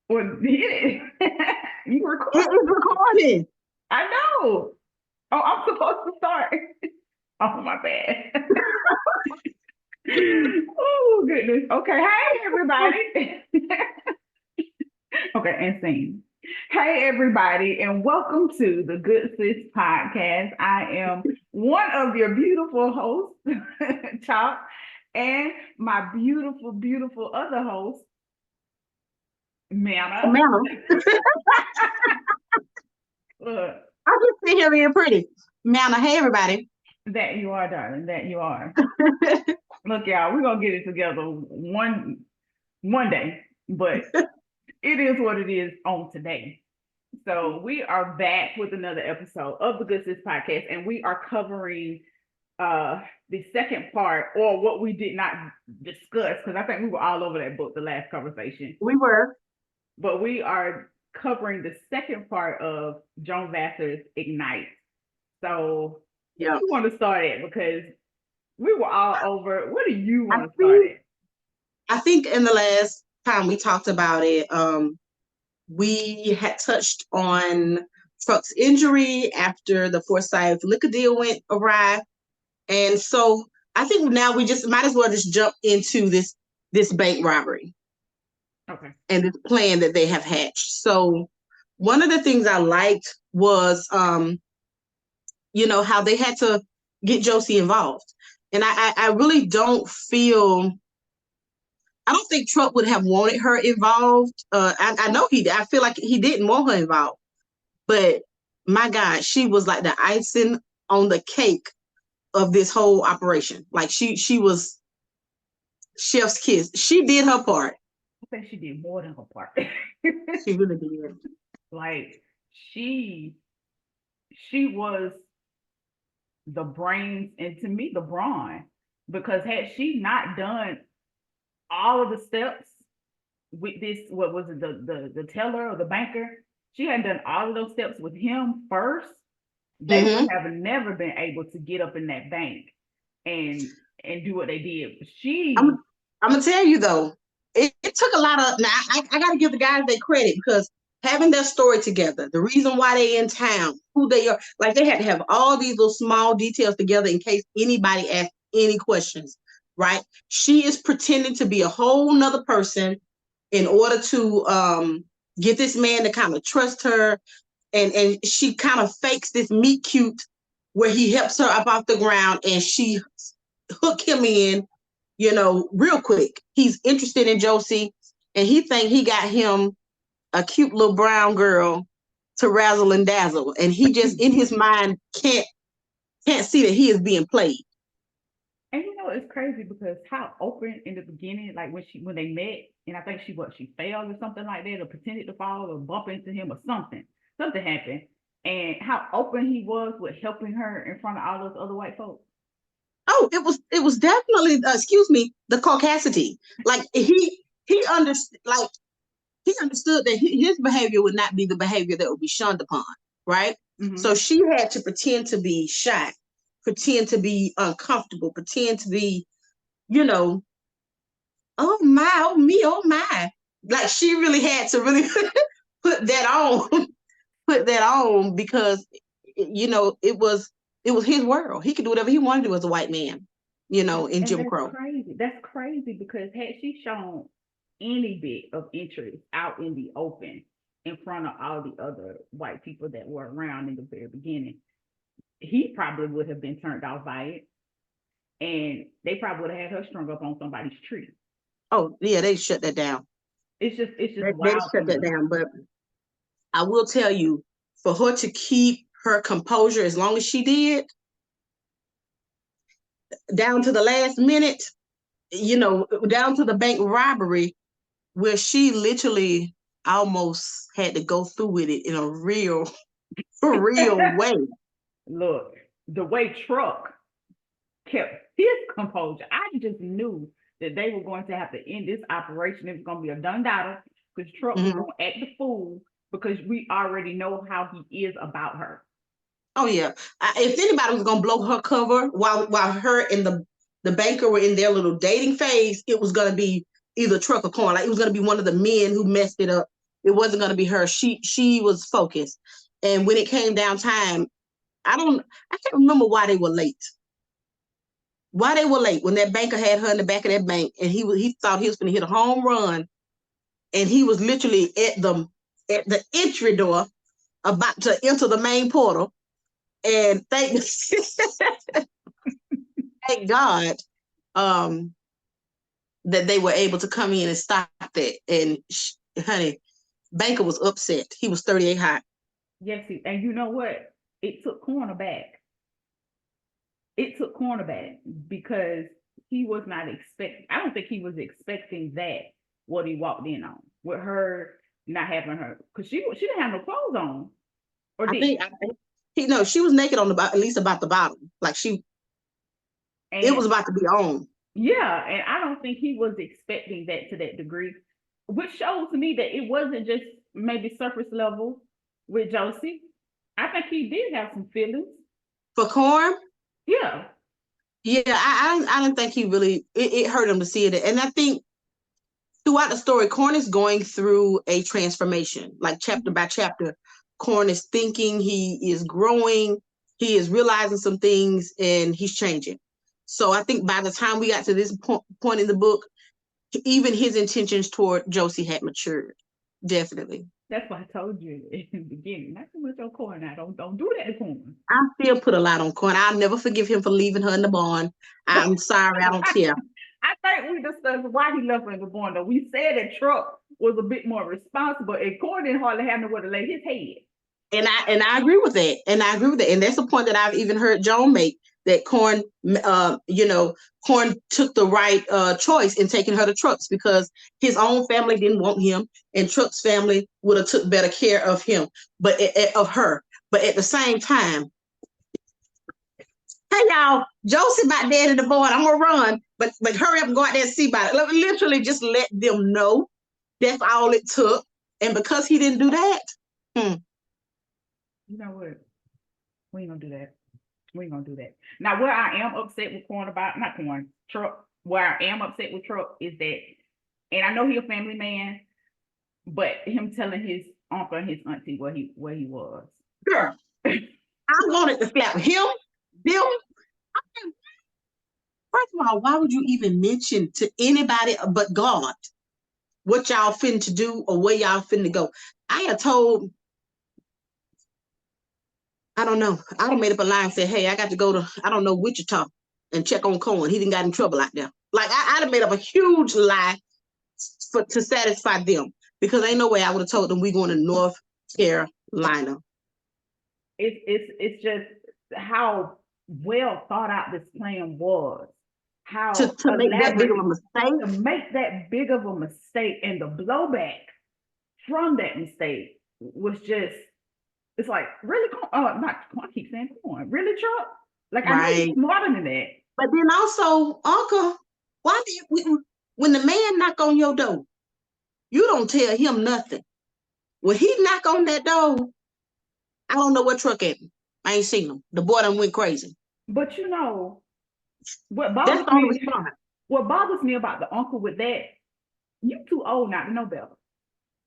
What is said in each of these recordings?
Well, did it? You It recorded? is recorded. I know. Oh, I'm supposed to start. Oh, my bad. Oh, goodness. Okay. Hey, everybody. Okay, and sing. Hey, everybody, and welcome to the Good Sis Podcast. I am one of your beautiful hosts, Chop, and my beautiful, beautiful other host, Manna. Manna. Look, I just sit here being pretty. Manna, hey everybody. that you are, darling, that you are. Look, y'all, we're gonna get it together one day, but it is what it is on today. So we are back with another episode of the Good Sis Podcast, and we are covering the second part, or what we did not discuss, because I think we were all over that book the last conversation. We were. But we are covering the second part of Joan Vassar's Ignite. So where Yeah. do you want to start at? Because we were all over. What do you I want to start think at? I think in the last time we talked about it, we had touched on Truck's injury after the Forsyth liquor deal went awry. And so I think now we just might as well just jump into this bank robbery Okay. and this plan that they have hatched. So one of the things I liked was how they had to get Josie involved. And I really I don't think Trump would have wanted her involved. I know I feel like he didn't want her involved. But my God, she was like the icing on the cake of this whole operation. Like she was chef's kiss. She did her part. I think she did more than her part. She really did. Like she she was the brains, and to me the brawn, because had she not done all of the steps with this, what was it, the teller or the banker, she hadn't done all of those steps with him first, they would have never been able to get up in that bank and do what they did. I'm gonna tell you though, it took a lot of. Now I got to give the guys their credit because having their story together, the reason why they in town, who they are, like they had to have all these little small details together in case anybody asked any questions. Right? She is pretending to be a whole nother person in order to get this man to kind of trust her, and she kind of fakes this meet cute where he helps her up off the ground and she hook him in, real quick. He's interested in Josie and he think he got him a cute little brown girl to razzle and dazzle. And he just in his mind can't see that he is being played. And it's crazy because how open in the beginning, like when they met, and I think she failed or something like that, or pretended to fall or bump into him or something. Something happened. And how open he was with helping her in front of all those other white folks. Oh, it was definitely excuse me, the caucasity. Like he understood, that his behavior would not be the behavior that would be shunned upon, right? Mm-hmm. So she had to pretend to be shy, pretend to be uncomfortable, pretend to be, oh my, oh me, oh my. Like she really had to really put that on because it was his world. He could do whatever he wanted to do as a white man, in Jim Crow. That's crazy because had she shown any bit of interest out in the open in front of all the other white people that were around in the very beginning, he probably would have been turned off by it. And they probably would have had her strung up on somebody's tree. Oh, yeah, they shut that down. It's just wild. They shut that down. But I will tell you, for her to keep her composure as long as she did, down to the last minute, down to the bank robbery, where she literally almost had to go through with it in a real way. Look, the way Truck kept his composure, I just knew that they were going to have to end this operation. It was going to be a done data because Truck was going to act the fool because we already know how he is about her. Oh yeah, if anybody was going to blow her cover while her and the the banker were in their little dating phase, it was going to be either truck or corn. Like it was going to be one of the men who messed it up. It wasn't going to be her. She was focused. And when it came down time, I can't remember why they were late. Why they were late when that banker had her in the back of that bank, and he thought he was going to hit a home run, and he was literally at the entry door, about to enter the main portal, and thank God, that they were able to come in and stop that. And honey, banker was upset. He was 38 hot. Yes, and you know what? It took cornerback. It took cornerback because he was not expecting. I don't think he was expecting that what he walked in on with her not having her because she didn't have no clothes on. Or I think she was naked on at least about the bottom. Like it was about to be on. Yeah, and I don't think he was expecting that to that degree, which shows to me that it wasn't just maybe surface level with Josie. I think he did have some feelings for Corn. Yeah. Yeah, I don't think he really, it hurt him to see it. And I think throughout the story, Corn is going through a transformation, like chapter by chapter. Corn is thinking, he is growing, he is realizing some things, and he's changing. So I think by the time we got to this point in the book, even his intentions toward Josie had matured. Definitely. That's why I told you in the beginning, not too much on Corn. I don't do that to Corn. I still put a lot on Corn. I'll never forgive him for leaving her in the barn. I'm sorry, I don't care. I think we discussed why he left her in the barn, though. We said that Truck was a bit more responsible, and Corn didn't hardly have nowhere to lay his head. And I agree with that. And that's a point that I've even heard Joan make, that Corn, Corn took the right choice in taking her to Truck's, because his own family didn't want him, and Truck's family would have took better care of him, but of her. But at the same time, hey y'all, Josie about dead in the board. I'm gonna run, but hurry up and go out there and see about it. Literally, just let them know that's all it took. And because he didn't do that, you know what? We ain't gonna do that. We ain't gonna do that. Now, where I am upset with Truck, where I am upset with Truck is that, and I know he's a family man, but him telling his uncle and his auntie where he was. Girl, I wanted to slap him, them. First of all, why would you even mention to anybody but God what y'all finna to do or where y'all finna go? I had told, I don't know, I done made up a lie and said, hey, I got to go to, I don't know, Wichita and check on Cohen. He didn't got in trouble out there. Like, I done made up a huge lie to satisfy them, because ain't no way I would have told them we going to North Carolina. It's just how well thought out this plan was. How to make that big of a mistake. To make that big of a mistake, and the blowback from that mistake was just, it's like, really, I keep saying Corn, really, Truck? Like, I know he's smarter than that. But then also, Uncle, why do you, when the man knock on your door, you don't tell him nothing. When he knock on that door, I don't know what Truck at. I ain't seen him. The boy done went crazy. But you know, what bothers me about the uncle with that, you too old not to know better.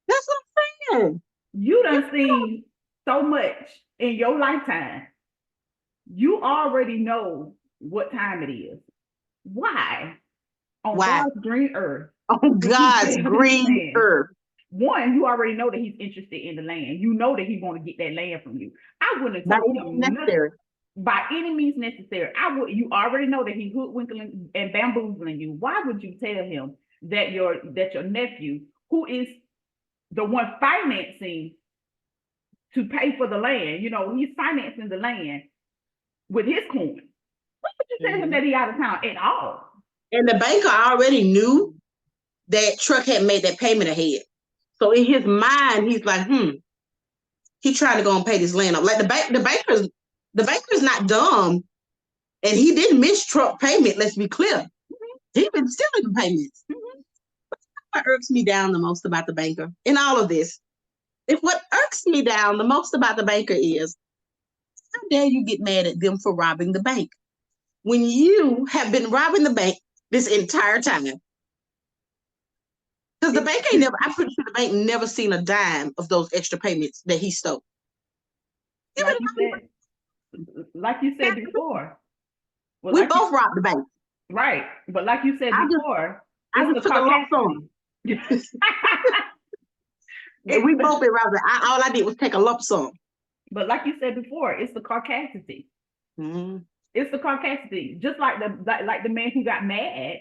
That's what I'm saying. You done seen so much in your lifetime. You already know what time it is. Why? On God's green earth. On God's green earth. One, you already know that he's interested in the land. You know that he want to get that land from you. I wouldn't have told him nothing. By any means necessary. You already know that he's hoodwinking and bamboozling you. Why would you tell him that your nephew, who is the one financing to pay for the land, he's financing the land with his coin? Why would you tell him that he out of town at all? And the banker already knew that Truck had made that payment ahead. So in his mind, he's like, he's trying to go and pay this land off. Like the banker is not dumb, and he didn't miss Truck payment. Let's be clear. He's been stealing the payments. What irks me down the most about the banker in all of this? What irks me down the most about the banker is, how dare you get mad at them for robbing the bank? when you have been robbing the bank this entire time? Because the bank ain't never, I'm pretty sure the bank never seen a dime of those extra payments that he stole. Like you said before. Well, we both robbed the bank. Right. But like you said before, I just took a lump sum. We both been robbed. All I did was take a lump sum. But like you said before, it's the caucasity. Mm-hmm. It's the caucasity. Just like the man who got mad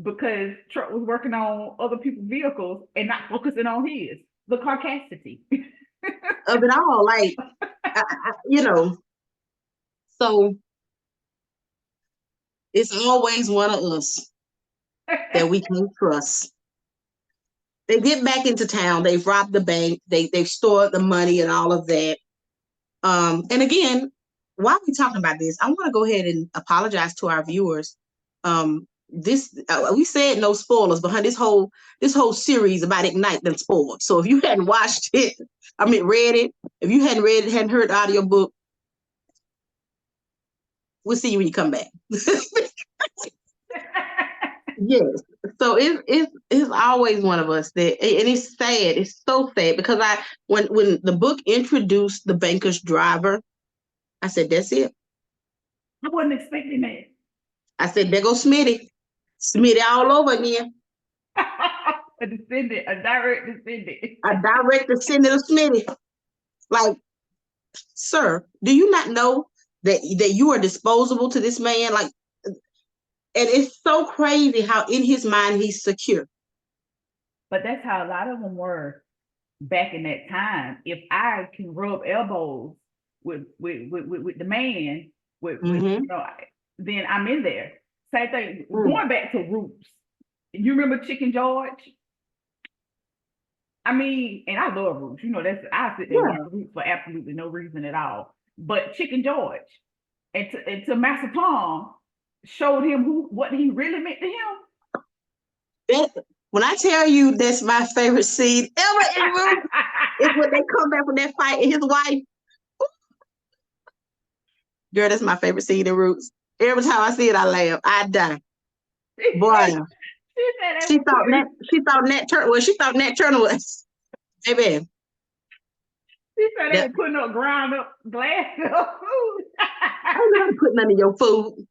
because truck was working on other people's vehicles and not focusing on his. The caucasity of it all, like you know. So it's always one of us that we can't trust. They get back into town. They've robbed the bank. They've stored the money and all of that. And again, while we're talking about this, I want to go ahead and apologize to our viewers. This we said no spoilers behind this whole series about Ignite than spoiled. So if you hadn't watched it, read it. If you hadn't read it, hadn't heard the audiobook, we'll see you when you come back. Yes. So it's always one of us that, and it's sad. It's so sad because when the book introduced the banker's driver, I said, that's it. I wasn't expecting that. I said, there goes Smitty. Smitty all over again. A descendant, a direct descendant. A direct descendant of Smitty. Like, sir, do you not know that you are disposable to this man? Like, and it's so crazy how in his mind he's secure. But that's how a lot of them were back in that time. If I can rub elbows with the man, then I'm in there. Same thing. Going back to roots. You remember Chicken George? And I love roots. I sit there with roots for absolutely no reason at all. But Chicken George and to Master Tom showed him what he really meant to him. When I tell you that's my favorite scene ever in Roots, is when they come back from that fight and his wife. Girl, that's my favorite scene in Roots. Every time I see it, I laugh. I die. Boy. She thought Nat Turner was. Baby. She said they were putting up ground up glass of food. I don't know how to put none of your food.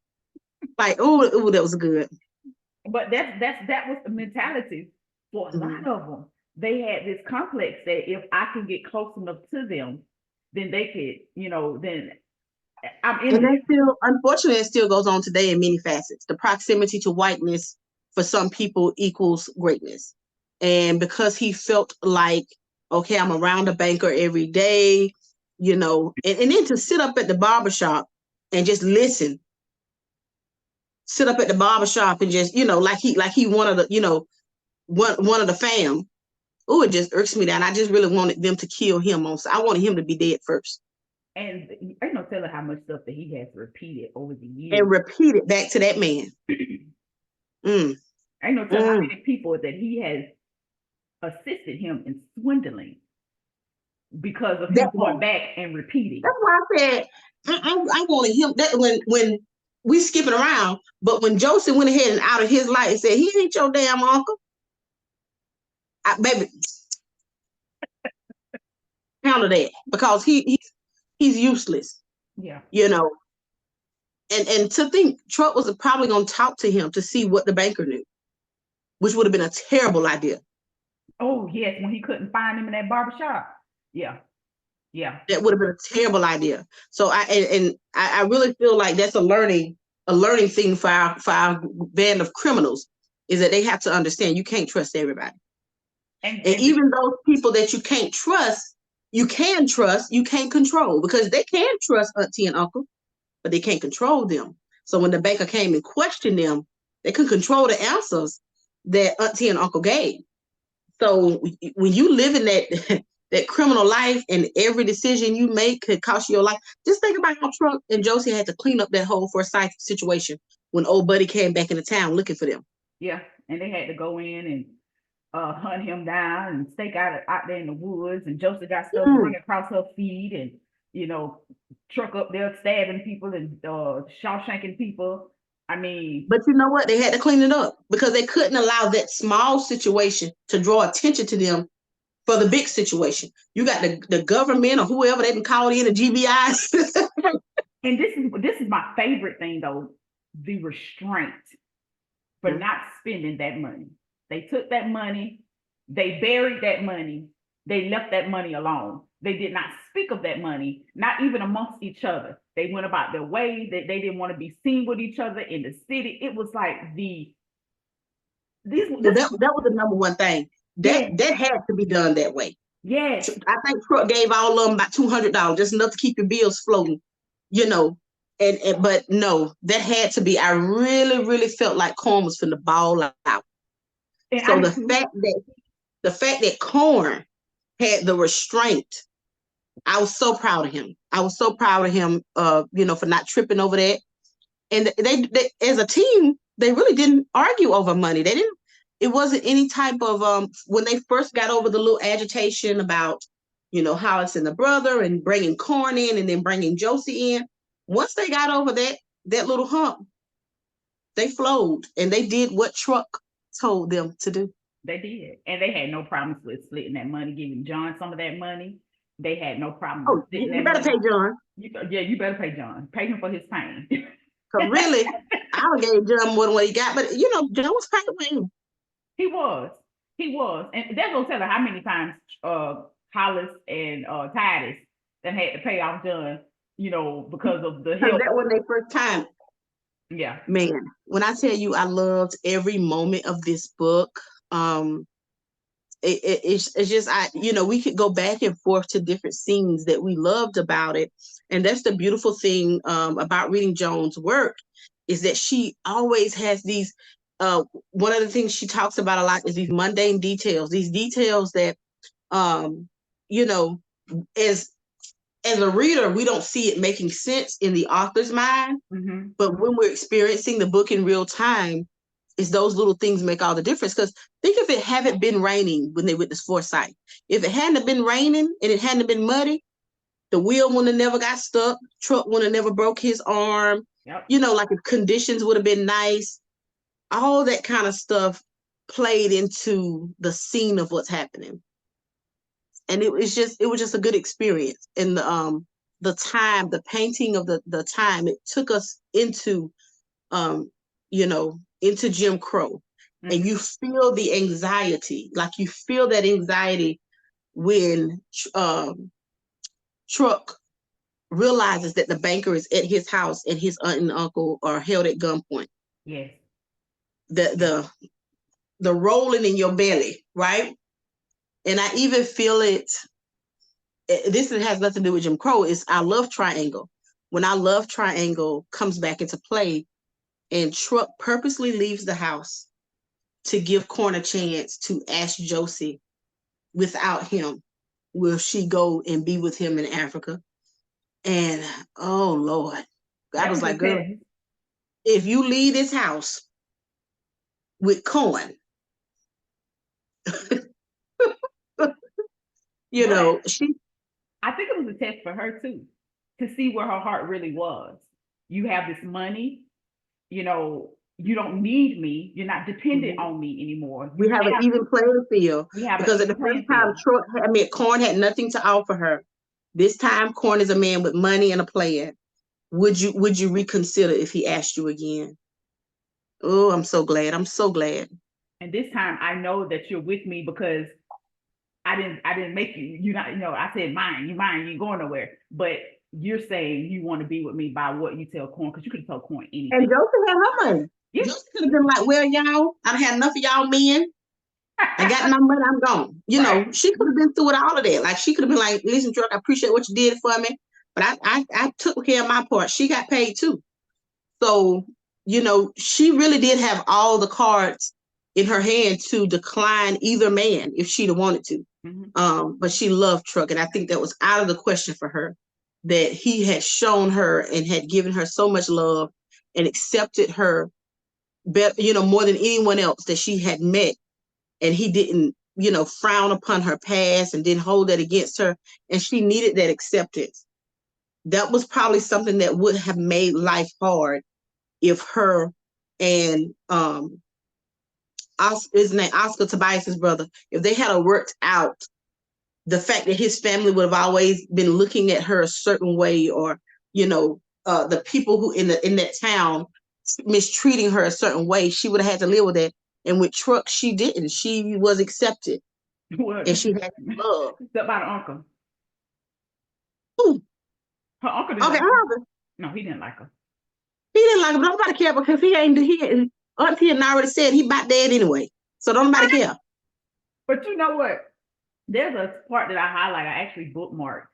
Like, ooh, that was good. But that was the mentality for a lot of them. They had this complex that if I can get close enough to them, then they could, then I'm in. And that still, unfortunately, it still goes on today in many facets. The proximity to whiteness for some people equals greatness. And because he felt like, okay, I'm around a banker every day, and then to sit up at the barbershop and just listen. Sit up at the barbershop and just, like he one of the, one of the fam. Oh, it just irks me down. I just really wanted them to kill him. I wanted him to be dead first. And ain't no telling how much stuff that he has repeated over the years. And repeated back to that man. Ain't no telling how many people that he has assisted him in swindling because of him going back and repeating. That's why I said I wanted him that when we skipping around, but when Joseph went ahead and out of his life and said, he ain't your damn uncle. Baby, counter that because he's useless. Yeah. And to think Trump was probably going to talk to him to see what the banker knew, which would have been a terrible idea. Oh, yes, when he couldn't find him in that barbershop. Yeah. Yeah. That would have been a terrible idea. So I really feel like that's a learning thing for our band of criminals is that they have to understand you can't trust everybody. And even those people that you can't trust, you can't control because they can trust auntie and uncle, but they can't control them. So when the banker came and questioned them, they could control the answers that auntie and uncle gave. So when you live in that criminal life and every decision you make could cost you your life, just think about how Trump and Josie had to clean up that whole Forsyth situation when old buddy came back into town looking for them. Yeah, and they had to go in and hunt him down and stake out there in the woods, and Josie got stuff running across her feet and truck up there stabbing people and shawshanking people I mean, But you know what? They had to clean it up because they couldn't allow that small situation to draw attention to them for the big situation. You got the government or whoever they can call in, the GBIs. and this is my favorite thing though, the restraint for not spending that money. They took that money, they buried that money, they left that money alone. They did not speak of that money, not even amongst each other. They went about their way. They didn't want to be seen with each other in the city. It was like Well, that was the number one thing. yeah, That had to be done that way. yes. I think Truck gave all of them about $200, just enough to keep your bills floating, you know. And but no, that had to be. I really, really felt like Corn was finna ball out. And So I do. the fact that Corn had the restraint, I was so proud of him. I was so proud of him, for not tripping over that. And they as a team, they really didn't argue over money. They didn't. It wasn't any type of when they first got over the little agitation about Hollis and the brother and bringing Corn in and then bringing Josie in. Once they got over that little hump, they flowed and they did what Truck told them to do. They did. And they had no problems with splitting that money, giving John some of that money. They had no problem Oh, with splitting you that better money. pay John. Yeah, you better pay John. Pay him for his pain. Because really, I would gave John more than what he got. But, John was paying with him. He was. He was. And that's gonna tell her how many times Hollis and Titus that had to pay off John, because of the help. That wasn't their first time. Yeah. Man, when I tell you I loved every moment of this book, it's just we could go back and forth to different scenes that we loved about it. And that's the beautiful thing about reading Joan's work, is that she always has these one of the things she talks about a lot is these mundane details, these details that you know as a reader, we don't see it making sense in the author's mind. Mm-hmm. But when we're experiencing the book in real time, it's those little things make all the difference. Because think if it hadn't been raining when they witnessed Forsyth. If it hadn't been raining and it hadn't been muddy, the wheel would have never got stuck. Truck would have never broke his arm. Yep. Like if conditions would have been nice, all that kind of stuff played into the scene of what's happening. And it was just a good experience. And the time, the painting of the time, it took us into into Jim Crow. Mm-hmm. And you feel the anxiety, like you feel that anxiety when Truck realizes that the banker is at his house and his aunt and uncle are held at gunpoint. Yes. The rolling in your belly, right? And I even feel it. This has nothing to do with Jim Crow. It's our love triangle. When our love triangle comes back into play, and Truck purposely leaves the house to give Corn a chance to ask Josie, without him, will she go and be with him in Africa? And oh Lord, God was like, girl, if you leave this house with Corn, she. I think it was a test for her too, to see where her heart really was. You have this money, you don't need me. You're not dependent on me anymore. We have an even playing field. Because at the first time, Corn had nothing to offer her. This time, Corn is a man with money and a plan. Would you reconsider if he asked you again? Oh, I'm so glad. I'm so glad. And this time, I know that you're with me because I didn't make you. You not. I said mine. You ain't going nowhere. But you're saying you want to be with me by what you tell Corn, because you could have told Corn anything. And Josie had her money. Yeah. Josie could have been like, well, y'all, I've had enough of y'all men. I got my money, I'm gone. She could have been through with all of that. Like, she could have been like, listen, Truck, I appreciate what you did for me, but I took care of my part. She got paid too. So, she really did have all the cards in her hand to decline either man if she'd have wanted to. Mm-hmm. But she loved Truck, and I think that was out of the question for her, that he had shown her and had given her so much love and accepted her, more than anyone else that she had met. And he didn't, frown upon her past and didn't hold that against her. And she needed that acceptance. That was probably something that would have made life hard if her and his name Oscar Tobias's brother, if they had worked out the fact that his family would have always been looking at her a certain way, or the people who in that town mistreating her a certain way, she would have had to live with that. And with Truck, she didn't. She was accepted, and she had love. Except by the uncle. Ooh. Her uncle didn't Okay, like her. No, he didn't like her. He didn't like her, but nobody cared because he Auntie had already said he about dead anyway. So don't nobody care. But you know what? There's a part that I highlight. I actually bookmarked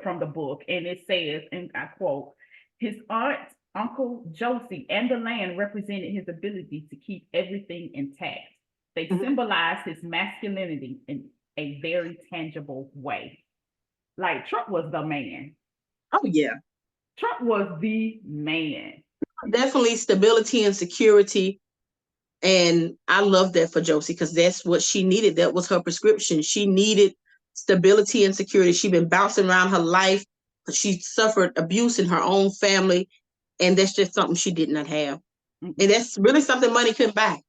from the book, and it says, and I quote, his aunt, Uncle Josie, and the land represented his ability to keep everything intact. They symbolized his masculinity in a very tangible way. Like, Trump was the man. Oh, yeah. Trump was the man. Definitely stability and security. And I love that for Josie, because that's what she needed. That was her prescription. She needed stability and security. She'd been bouncing around her life. She suffered abuse in her own family. And that's just something she did not have. And that's really something money couldn't buy.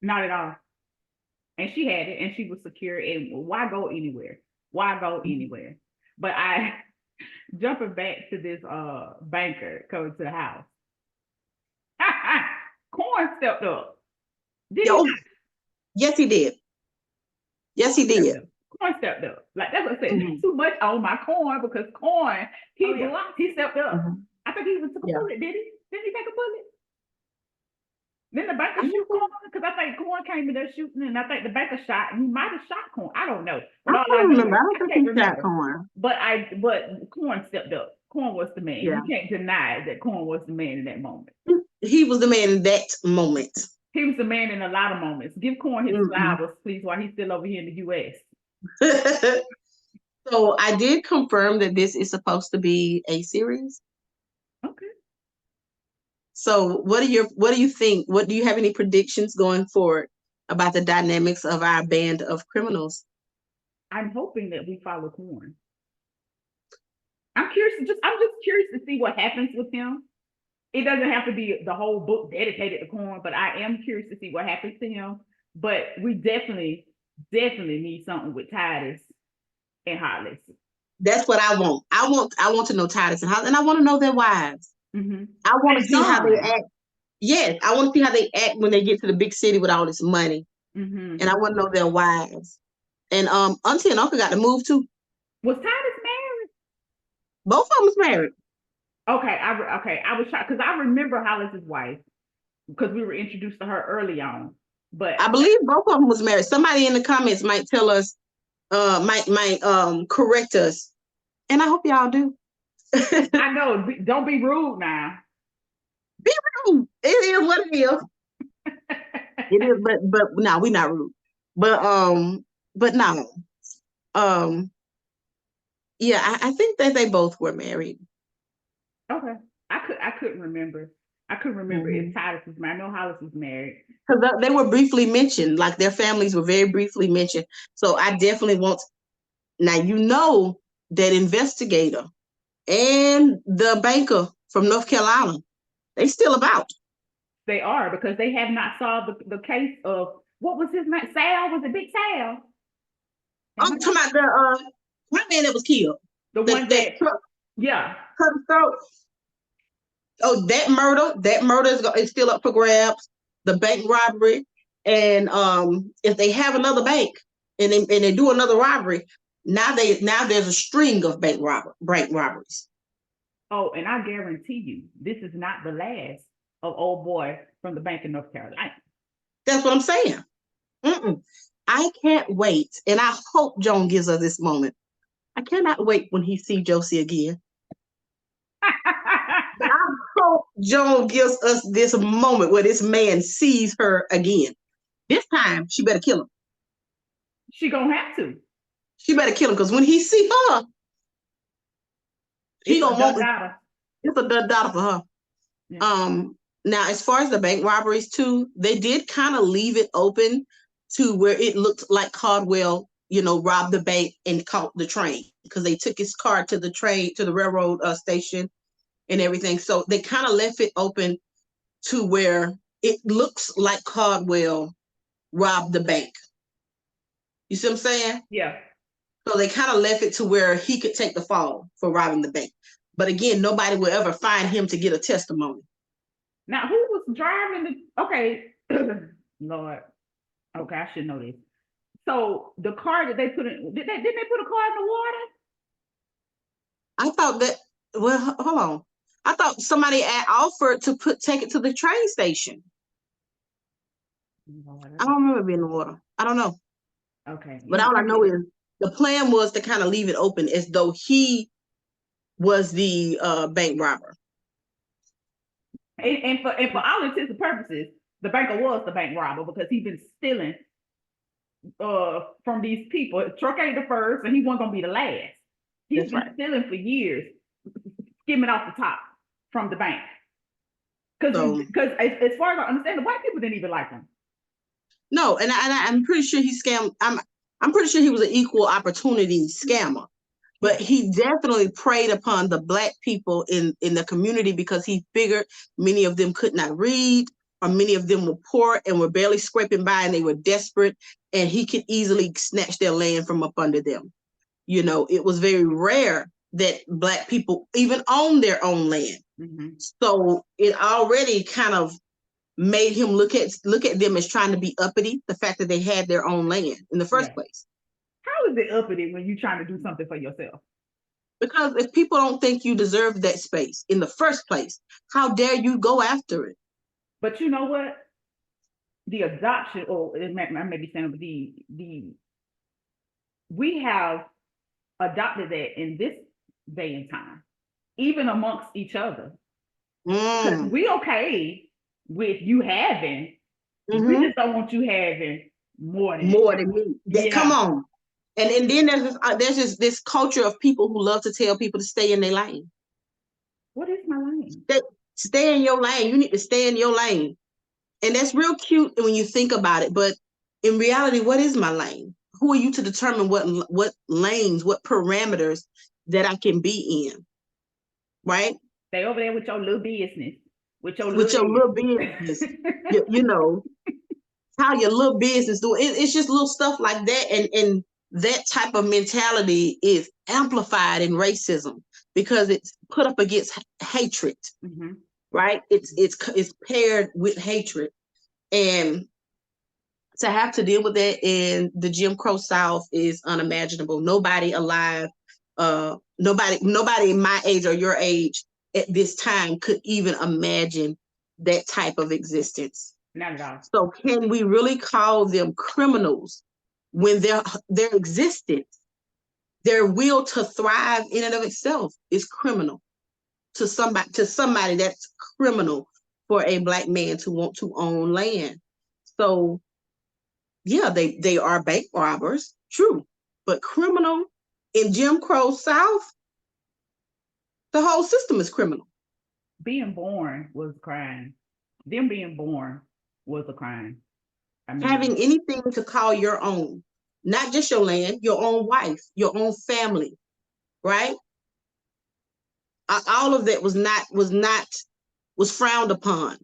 Not at all. And she had it, and she was secure. And why go anywhere? Why go anywhere? But jumping back to this banker coming to the house. Corn stepped up. Did he not? Yes, he did. Yes, he did. Corn stepped up. Like, that's what I said. Too much on my corn, because corn, he stepped up. I think he even took a bullet, did he? Didn't he take a bullet? Then the banker shoot corn, because I think corn came in there shooting, and I think the banker shot, and he might have shot corn. I don't know. But I don't remember. I don't think he shot corn. But corn stepped up. Corn was the man. Yeah. You can't deny that corn was the man in that moment. He was the man in that moment. He was the man in a lot of moments. Give Corn his flowers, please, while he's still over here in the U.S. So I did confirm that this is supposed to be a series. Okay. So what do you think? What do you have any predictions going forward about the dynamics of our band of criminals? I'm hoping that we follow Corn. I'm just curious to see what happens with him. It doesn't have to be the whole book dedicated to Corn, but I am curious to see what happens to him. But we definitely need something with Titus and Hollis. That's what I want. I want to know Titus and Hollis, and I want to know their wives. I want to see how they act. Yes, I want to see how they act when they get to the big city with all this money. And I want to know their wives. And Auntie and Uncle got to move too. Was Titus married? Both of them was married. Okay, I was shocked because I remember Hollis's wife, because we were introduced to her early on. But I believe both of them was married. Somebody in the comments might tell us, might correct us, and I hope y'all do. I know. Don't be rude now. Be rude. It is what it is. It is, but no, we're not rude. But no. Yeah, I think that they both were married. Okay. I couldn't remember. I couldn't remember if Titus was married. I know Hollis was married. Because they were briefly mentioned, like their families were very briefly mentioned. So I definitely want. Now, you know that investigator and the banker from North Carolina, they still about. They are, because they have not solved the case of, what was his name? Sal? Was it Big Sal? I'm talking about the white man that was killed. The one that yeah. Cut his throat. Oh, that murder is still up for grabs. The bank robbery, and if they have another bank and they do another robbery, now there's a string of bank robberies. Oh, and I guarantee you, this is not the last of old boy from the bank in North Carolina. That's what I'm saying. I can't wait, and I hope Joan gives us this moment. I cannot wait when he sees Josie again. I hope Joan gives us this moment where this man sees her again. This time, she better kill him. She gonna have to. She better kill him, because when he see her, he gonna want it. It's a dead daughter for her. Yeah. Now, as far as the bank robberies too, they did kind of leave it open to where it looked like Caldwell, robbed the bank and caught the train, because they took his car to the railroad station. and everything. So they kind of left it open to where it looks like Caldwell robbed the bank. You see what I'm saying? Yeah. So they kind of left it to where he could take the fall for robbing the bank. But again, nobody will ever find him to get a testimony. Now, who was driving the? Okay, Lord. Okay, I should know this. So the car that they put in, didn't they put a car in the water? I thought that. Well, hold on. I thought somebody had offered to take it to the train station. I don't remember being in the water. I don't know. Okay. But all I know is the plan was to kind of leave it open as though he was the bank robber. And for all intents and purposes, the banker was the bank robber because he's been stealing from these people. Truck ain't the first, and he wasn't gonna be the last. He's been stealing for years, skimming off the top from the bank. Because as far as I understand, the white people didn't even like him. No, and I'm pretty sure he scammed. I'm pretty sure he was an equal opportunity scammer, but he definitely preyed upon the Black people in the community because he figured many of them could not read, or many of them were poor and were barely scraping by, and they were desperate, and he could easily snatch their land from up under them. You know, it was very rare that Black people even owned their own land. Mm-hmm. So it already kind of made him look at them as trying to be uppity, the fact that they had their own land in the first place. How is it uppity when you're trying to do something for yourself? Because if people don't think you deserve that space in the first place, how dare you go after it? But you know what? The adoption, or I may be saying we have adopted that in this day and time, even amongst each other. We okay with you having, we just don't want you having more than me. Yeah. Come on. And then there's this culture of people who love to tell people to stay in their lane. What is my lane? Stay in your lane. You need to stay in your lane. And that's real cute when you think about it. But in reality, what is my lane? Who are you to determine what lanes, what parameters that I can be in? Right? Stay over there with your little business. With your little business. you know, how your little business do. It's just little stuff like that. And that type of mentality is amplified in racism because it's put up against hatred. Mm-hmm. Right? It's paired with hatred. And to have to deal with that in the Jim Crow South is unimaginable. Nobody alive, nobody my age or your age at this time could even imagine that type of existence. Not at all. So can we really call them criminals when their existence, their will to thrive in and of itself is criminal to somebody that's criminal for a Black man to want to own land? So yeah, they are bank robbers, true, but criminal in Jim Crow South, the whole system is criminal. Being born was a crime. Them being born was a crime. I mean, having anything to call your own, not just your land, your own wife, your own family, right? All of that was frowned upon,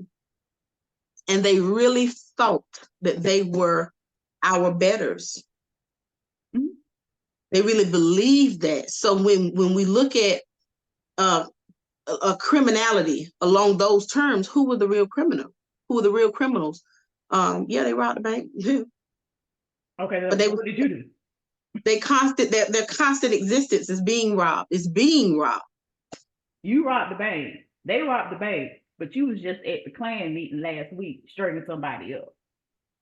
and they really thought that they were our betters. Mm-hmm. They really believed that. So when we look at a criminality along those terms, who were the real criminal? Who were the real criminals? Yeah, they robbed the bank. Okay, but what did you do? Their constant existence is being robbed. It's being robbed. You robbed the bank. They robbed the bank, but you was just at the Klan meeting last week, straightening somebody up.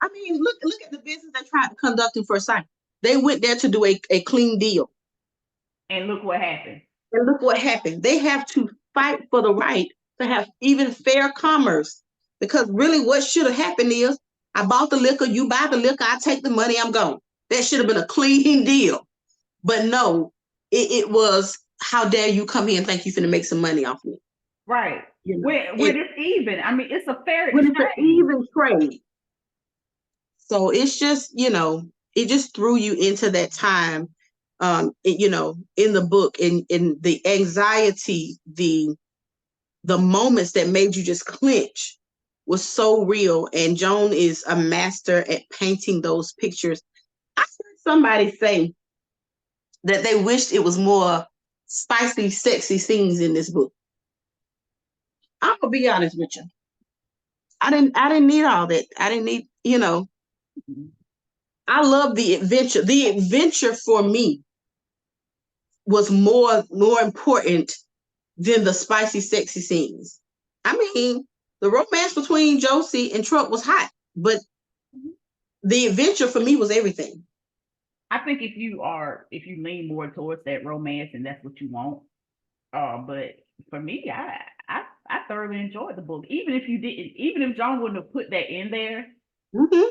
I mean, look at the business they tried to conduct in First Sight. They went there to do a clean deal. And look what happened. They have to fight for the right to have even fair commerce. Because really what should have happened is, I bought the liquor, you buy the liquor, I take the money, I'm gone. That should have been a clean deal. But no, it was, how dare you come here and think you're finna make some money off me. Right. You know, when it's even. I mean, it's a fair exchange. When it's an even trade. So it's just, it just threw you into that time, in the book, in the anxiety, the the moments that made you just clench was so real. And Joan is a master at painting those pictures. I heard somebody say that they wished it was more spicy, sexy scenes in this book. I'm gonna be honest with you. I didn't need all that. I didn't need, I love the adventure. The adventure for me was more important than the spicy, sexy scenes. I mean, the romance between Josie and Trump was hot, but the adventure for me was everything. I think if you lean more towards that romance and that's what you want, but for me, I thoroughly enjoyed the book. Even if John wouldn't have put that in there, Mm-hmm.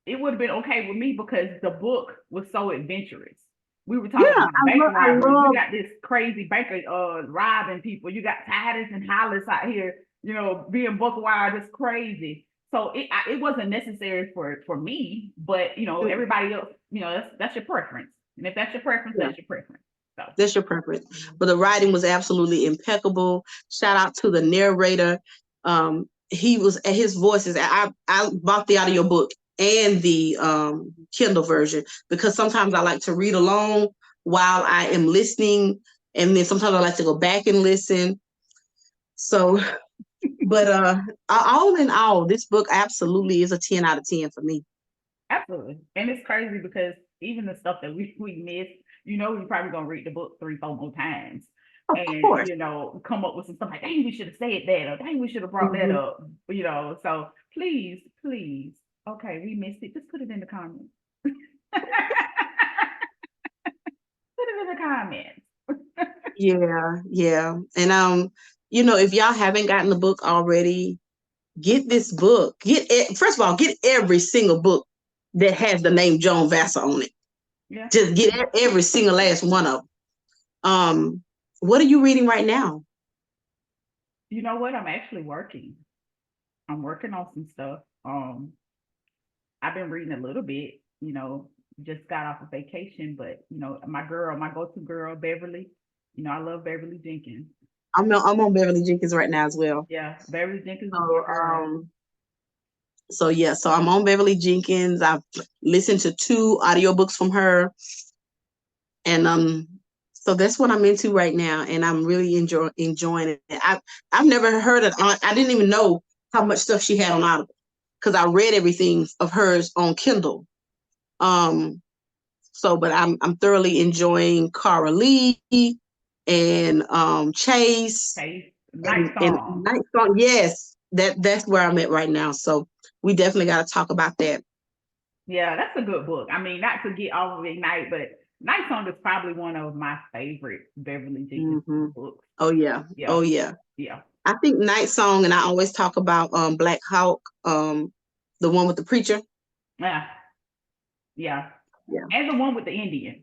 it would have been okay with me because the book was so adventurous. We were Yeah, talking about bank I robberies. You love. got this crazy banker robbing people. You got Titus and Hollis out here, being buck wild, just crazy. So it wasn't necessary for me, but everybody else, that's your preference. And if that's your preference, Yeah, that's your preference. So that's your preference. But the writing was absolutely impeccable. Shout out to the narrator. His voices. I bought the audiobook and the Kindle version because sometimes I like to read along while I am listening, and then sometimes I like to go back and listen. So, but all in all, this book absolutely is a 10 out of 10 for me. absolutely, and it's crazy because even the stuff that we missed, we're probably gonna read the book 3, 4 more times, Of and course. come up with some stuff like, dang, we should have said that, or dang, we should have brought that Mm-hmm. up, So please, please, okay, we missed it. Just put it in the comments. Put it in the comments. Yeah. And if y'all haven't gotten the book already, get this book. First of all, get every single book that has the name Joan Vassar on it. Yeah. Just get every single last one of them. What are you reading right now? You know what? I'm actually working. I'm working on some stuff. I've been reading a little bit, just got off of vacation, but my go-to girl, Beverly, I love Beverly Jenkins. I'm on Beverly Jenkins right now as well. Yeah, Beverly Jenkins is my So girl. so I'm on Beverly Jenkins. I've listened to 2 audiobooks from her, and so that's what I'm into right now, and I'm really enjoying it. I've never heard of. I didn't even know how much stuff she had on Audible because I read everything of hers on Kindle. But I'm thoroughly enjoying Cara Lee and Chase Okay, night and song. Night Song. Yes, that's where I'm at right now. So we definitely got to talk about that. Yeah, that's a good book. I mean, not to get all of Ignite, but Night Song is probably one of my favorite Beverly Jenkins Mm-hmm. books. Oh yeah, Yeah, oh yeah. yeah, I think Night Song, and I always talk about Black Hawk, the one with the preacher. yeah, yeah. Yeah. And the one with the Indian.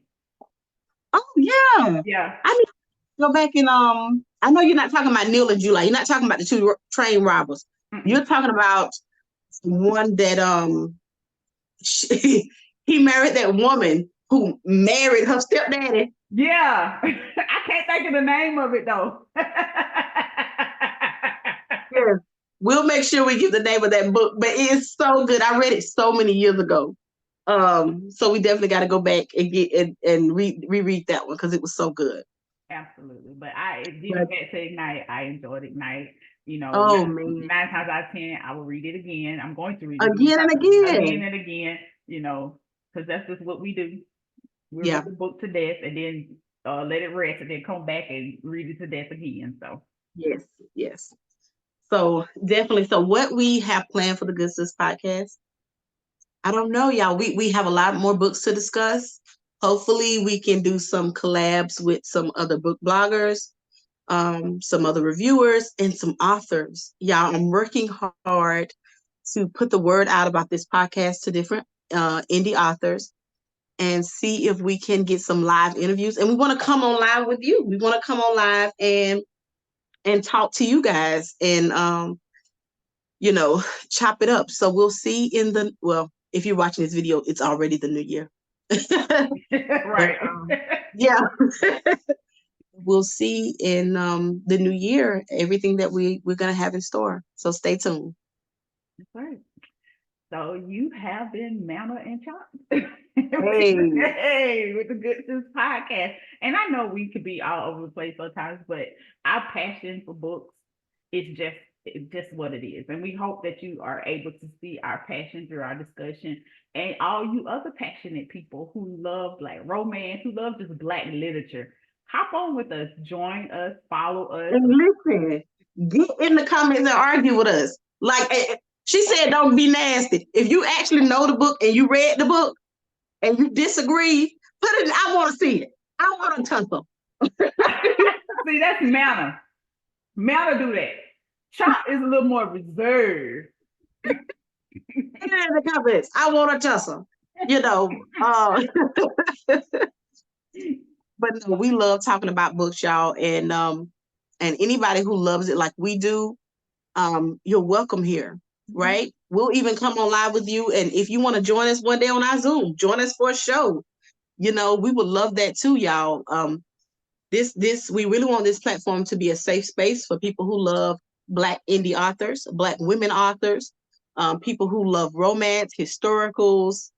Oh yeah. Yeah. I need to go back and I know you're not talking about Neil and July. You're not talking about the 2 train robbers. Mm-mm. You're talking about one that he married that woman who married her stepdaddy. Yeah. I can't think of the name of it though. Yes. We'll make sure we give the name of that book, but it's so good. I read it so many years ago. So we definitely got to go back and get and reread that one because it was so good. Absolutely. But getting But back to Ignite, I enjoyed Ignite. oh Nine, man, 9 times out of 10, I will read it again. I'm going to read it again, again and probably again again. and again, because that's just what we do. We read Yeah. the book to death and then let it rest and then come back and read it to death again. So, Yes. Yes. So definitely. So what we have planned for the Good Sis podcast, I don't know, y'all. We have a lot more books to discuss. Hopefully, we can do some collabs with some other book bloggers, some other reviewers, and some authors. Y'all, I'm working hard to put the word out about this podcast to different indie authors and see if we can get some live interviews. And we want to come on live with you. We want to come on live and talk to you guys and chop it up. So we'll see if you're watching this video, it's already the new year. But right. yeah, we'll see in the new year everything that we're going to have in store. So stay tuned. That's right. So you have been Manna and Chop. Hey. Hey, with the Good Sis podcast. And I know we could be all over the place sometimes, but our passion for books is just what it is. And we hope that you are able to see our passion through our discussion. And all you other passionate people who love Black romance, who love just Black literature, hop on with us, join us, follow us. And listen, get in the comments and argue with us. Like she said, don't be nasty. If you actually know the book and you read the book and you disagree, put it. I want to see it. I want to tussle. See, that's Manna. Manna do that. Chop is a little more reserved. In the comments, I want to tussle. You know. But no, we love talking about books, y'all, and anybody who loves it like we do, you're welcome here, right? We'll even come on live with you, and if you want to join us one day on our Zoom, join us for a show. You know, we would love that too, y'all. We really want this platform to be a safe space for people who love Black indie authors, Black women authors, people who love romance, historicals,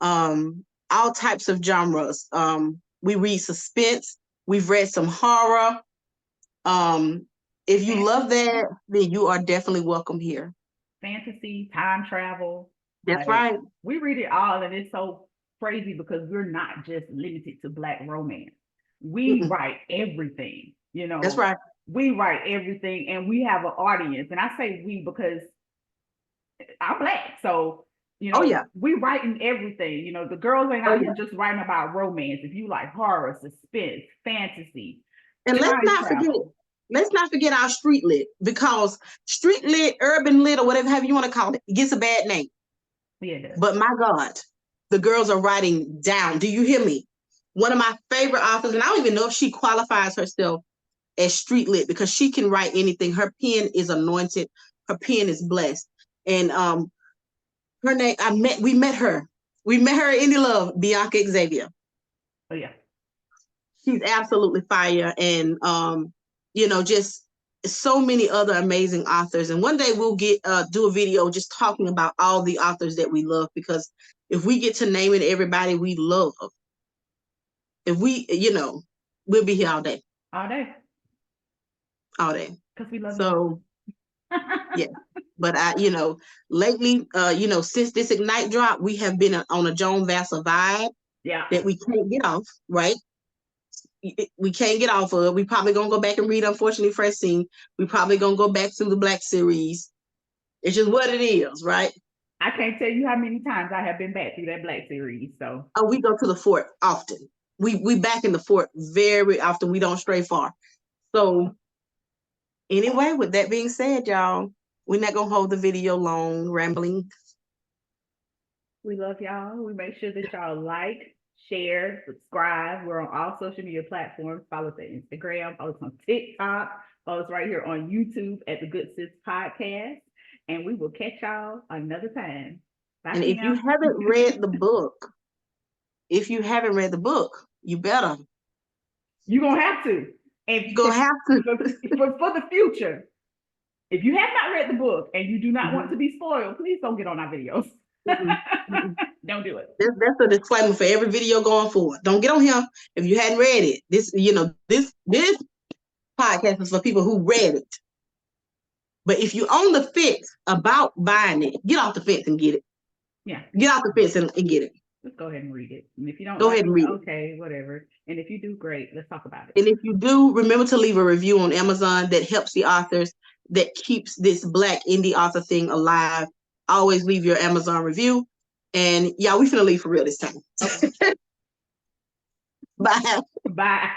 all types of genres. We read suspense. We've read some horror. If you love that, then you are definitely welcome here. Fantasy, time travel. That's right. We read it all, and it's so crazy because we're not just limited to Black romance. We write everything, you know. That's right. We write everything, and we have an audience. And I say we because I'm Black, so you know, we writing everything. You know, the girls ain't out here just writing about romance. If you like horror, suspense, fantasy, and let's not forget our street lit, because street lit, urban lit, or whatever you want to call it, gets a bad name. Yeah, it does. But my God, the girls are writing down. Do you hear me? One of my favorite authors, and I don't even know if she qualifies herself as street lit, because she can write anything. Her pen is anointed. Her pen is blessed. And her name, we met her in Indie Love, Bianca Xavier. Oh yeah. She's absolutely fire. And you know, just so many other amazing authors. And one day we'll do a video just talking about all the authors that we love, because if we get to naming everybody we love, if we, you know, we'll be here all day. All day. Because we love you. Yeah. But you know, lately, you know, since this Ignite drop, we have been on a Joan Vassar vibe. Yeah. That we can't get off, right? We can't get off of. We probably gonna go back and read Unfortunately Francine. We probably gonna go back through the Black series. It's just what it is, right? I can't tell you how many times I have been back through that Black series. So we go to the fort often. We back in the fort very often. We don't stray far. So anyway, with that being said, y'all, we're not gonna hold the video long, rambling. We love y'all. We make sure that y'all like, share, subscribe. We're on all social media platforms. Follow us on Instagram, follow us on TikTok, follow us right here on YouTube at the Good Sis Podcast. And we will catch y'all another time. Bye. And if you haven't read the book, you better. You're going to have to. And you're going to have to. For the future, if you have not read the book and you do not want to be spoiled, please don't get on our videos. Don't do it. That's a disclaimer for every video going forward. Don't get on here if you hadn't read it. This podcast is for people who read it. But if you're on the fence about buying it, get off the fence and get it. Yeah. Get off the fence and get it. Just go ahead and read it. And if you don't go ahead and read it. Okay, whatever. And if you do, great. Let's talk about it. And if you do, remember to leave a review on Amazon. That helps the authors, that keeps this Black indie author thing alive. Always leave your Amazon review. And yeah, we finna leave for real this time. Okay. Bye. Bye.